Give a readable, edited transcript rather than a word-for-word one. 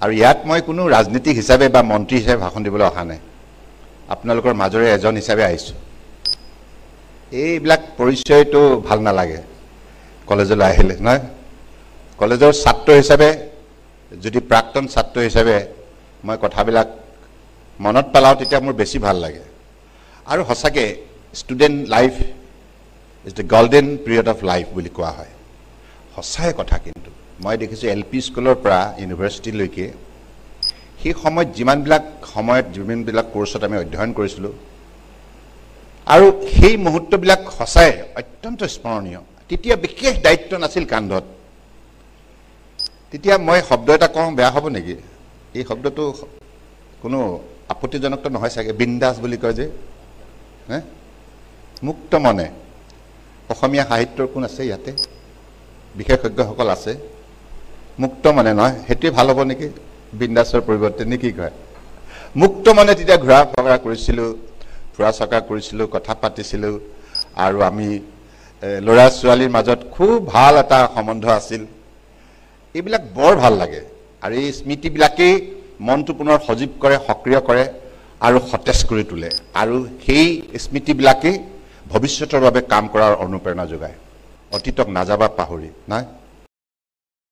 আৰু ইয়াত মই কোনো ৰাজনীতিক হিচাপে বা মন্ত্ৰী হিচাপে ভাষণ দিবলৈ অহা নাই আপোনালোকৰ মাজৰে এজন হিচাপে আহিছোঁ এইবিলাক পৰিচয়টো ভাল নালাগে কলেজলৈ আহিলে নহয় কলেজৰ ছাত্ৰ হিচাপে যদি প্ৰাক্তন ছাত্ৰ হিচাপে মই কথাবিলাক মনত পেলাওঁ তেতিয়া মোৰ বেছি ভাল লাগে আৰু সঁচাকে student life is the golden period of life বুলি কোৱা হয় সঁচাই কথা কিন্তু মই দেখিছোঁ LP স্কুলৰ পৰা ইউনিভাৰ্চিটিলৈকে সেই সময়ত যিমানবিলাক কোৰ্চত আমি অধ্যয়ন কৰিছিলোঁ আৰু সেই মুহূৰ্তবিলাক সঁচাই অত্যন্ত স্মৰণীয় তেতিয়া বিশেষ দায়িত্ব নাছিল কান্ধত তেতিয়া মই শব্দ এটা কওঁ বেয়া হ'ব নেকি এই শব্দটো কোনো আপত্তিজনকটো নহয় চাগে বিন্দাস বুলি কয় যে মুক্ত মনে অসমীয়া সাহিত্যৰ কোন আছে ইয়াতে বিশেষজ্ঞসকল আছে মুক্ত মনে নহয় সেইটোৱে ভাল হ'ব নেকি বিন্দাসৰ পৰিৱৰ্তে নে কি কয় মুক্ত মনে তেতিয়া ঘূৰা ফৰা কৰিছিলোঁ ফুৰা চকা কৰিছিলোঁ কথা পাতিছিলোঁ আৰু আমি ল'ৰা ছোৱালীৰ মাজত খুব ভাল এটা সম্বন্ধ আছিল এইবিলাক বৰ ভাল লাগে আৰু এই স্মৃতিবিলাকেই মনটো পুনৰ সজীৱ কৰে সক্ৰিয় কৰে আৰু সতেজ কৰি তোলে আৰু সেই স্মৃতিবিলাকেই ভৱিষ্যতৰ বাবে কাম কৰাৰ অনুপ্ৰেৰণা যোগায় অতীতক নাযাবা পাহৰি নাই